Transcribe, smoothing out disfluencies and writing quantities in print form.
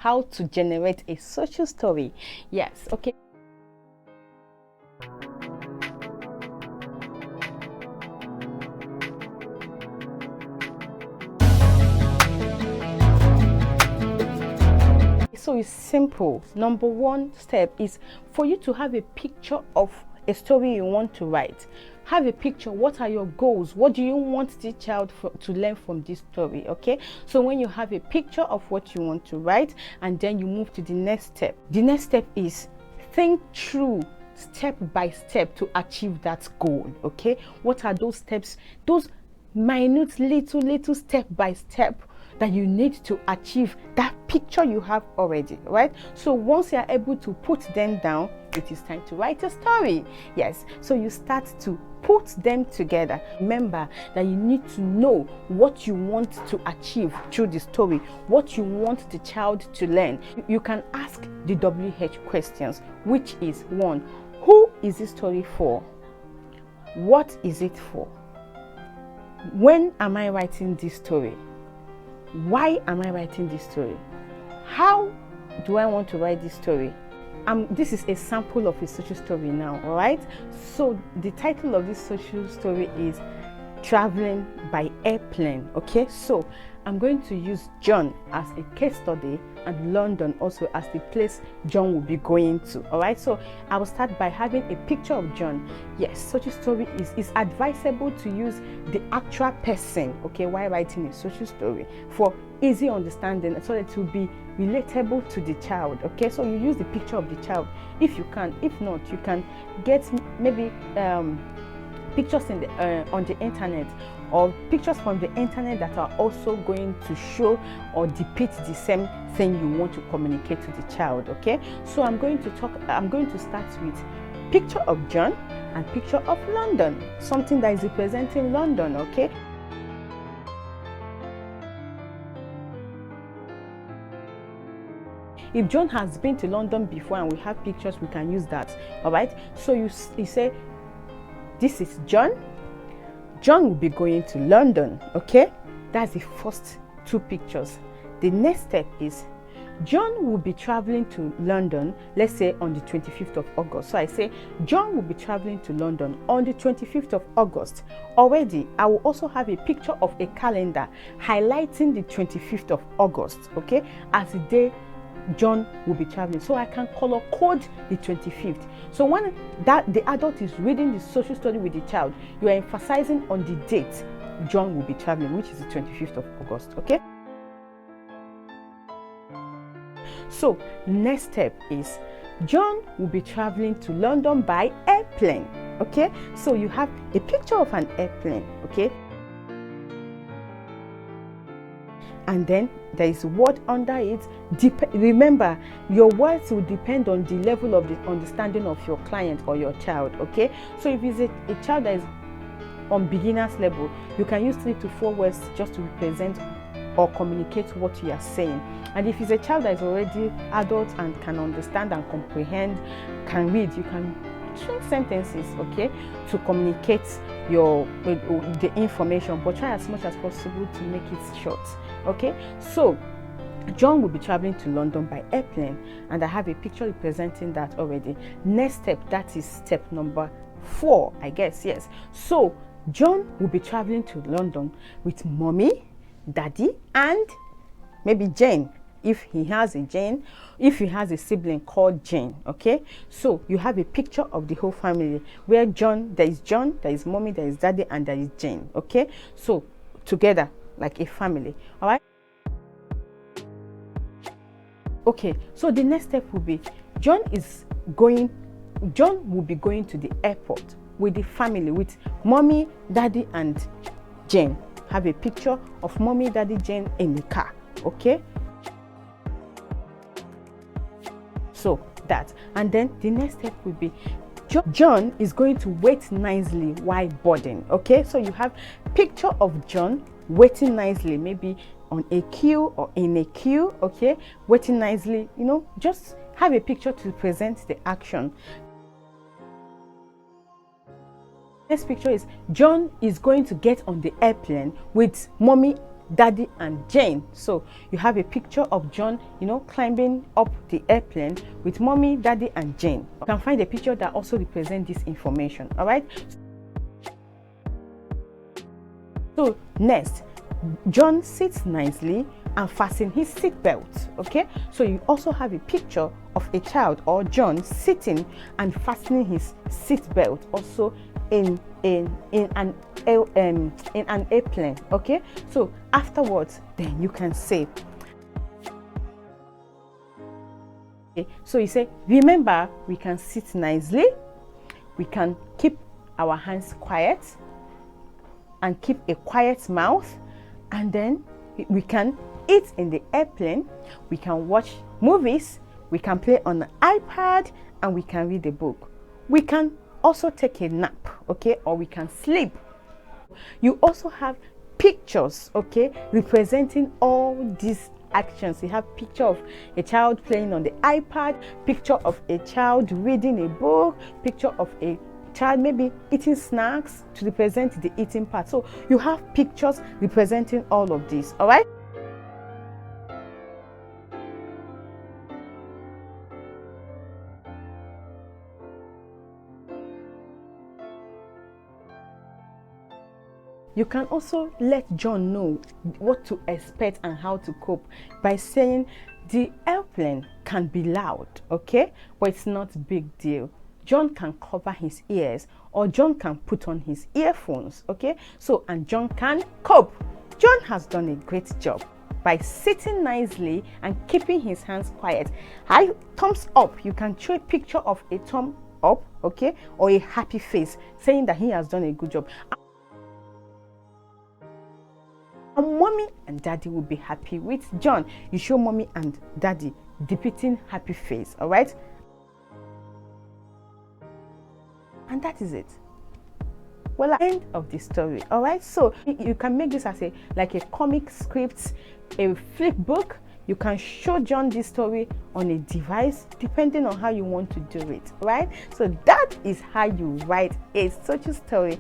how to generate a social story. Yes, okay. So it's simple. Number one step is for you to have a picture of a story you want to write. Have a picture. What are your goals? What do you want the child to learn from this story? Okay, so when you have a picture of what you want to write, and then you move to the next step. The next step is think through step by step to achieve that goal. Okay, what are those steps? Those minute little step by step that you need to achieve that picture you have already, right? So once you are able to put them down, it is time to write a story. Yes, so you start to put them together. Remember that you need to know what you want to achieve through the story, what you want the child to learn. You can ask the WH questions, which is one, who is this story for? What is it for? When am I writing this story? Why am I writing this story? How do I want to write this story? This is a sample of a social story now, all right? So the title of this social story is Traveling by Airplane, okay? So I'm going to use John as a case study and London also as the place John will be going to, all right? So I will start by having a picture of John. Yes, social story is advisable to use the actual person, okay, while writing a social story for easy understanding, so that it will be relatable to the child. Okay, so you use the picture of the child if you can. If not, you can get maybe pictures in the on the internet, or pictures from the internet that are also going to show or depict the same thing you want to communicate to the child. Okay, so I'm going to start with picture of John and picture of London, something that is representing London. Okay, if John has been to London before and we have pictures, we can use that. All right, so you say this is John. John will be going to London. Okay, that's the first two pictures. The next step is John will be traveling to London, let's say on the 25th of August. So I say John will be traveling to London on the 25th of August. Already, I will also have a picture of a calendar highlighting the 25th of August, okay, as the day John will be traveling. So I can color code the 25th. So when the adult is reading the social story with the child, you are emphasizing on the date John will be traveling, which is the 25th of August. Okay, so next step is John will be traveling to London by airplane. Okay, so you have a picture of an airplane. Okay, and then there is a word under it. Remember, your words will depend on the level of the understanding of your client or your child. Okay, so if it's a child that is on beginner's level, you can use 3 to 4 words just to represent or communicate what you are saying. And if it's a child that is already adult and can understand and comprehend, can read, you can string sentences, okay, to communicate the information, but try as much as possible to make it short. Okay, so John will be traveling to London by airplane, and I have a picture representing that already. Next step, that is step number 4, I guess. Yes, so John will be traveling to London with mommy, daddy, and maybe Jane, if he has a sibling called Jane. Okay, so you have a picture of the whole family where there is mommy, there is daddy, and there is Jane. Okay, so together like a family. All right, okay, so the next step will be John will be going to the airport with the family, with mommy, daddy, and Jane. Have a picture of mommy, daddy, Jane in the car. Okay, so that, and then the next step will be John is going to wait nicely while boarding. Okay, so you have picture of John waiting nicely, maybe on a queue or in a queue. Okay, waiting nicely, just have a picture to present the action. Next picture is John is going to get on the airplane with mommy, Daddy and Jane. So you have a picture of John, you know, climbing up the airplane with Mommy, Daddy and Jane. You can find a picture that also represents this information. All right. So next, John sits nicely and fasten his seat belt. Okay, so you also have a picture of a child or John sitting and fastening his seat belt also in an airplane. Okay, so afterwards then you can say, okay, so you say, remember, we can sit nicely, we can keep our hands quiet and keep a quiet mouth, and then we can eat in the airplane, we can watch movies, we can play on the iPad, and we can read a book. We can also take a nap, okay, or we can sleep. You also have pictures, okay, representing all these actions. You have picture of a child playing on the iPad, picture of a child reading a book, picture of a child maybe eating snacks to represent the eating part. So you have pictures representing all of this. All right. You can also let John know what to expect and how to cope by saying the airplane can be loud, okay, but it's not a big deal. John can cover his ears, or John can put on his earphones, okay? So, and John can cope. John has done a great job by sitting nicely and keeping his hands quiet. High thumbs up. You can show a picture of a thumb up, okay, or a happy face saying that he has done a good job. And Mommy and Daddy will be happy with John. You show Mommy and Daddy depicting happy face, all right? And that is it. Well, end of the story. All right, so you can make this as a like a comic script, a flip book. You can show John this story on a device depending on how you want to do it, right? So that is how you write a social story.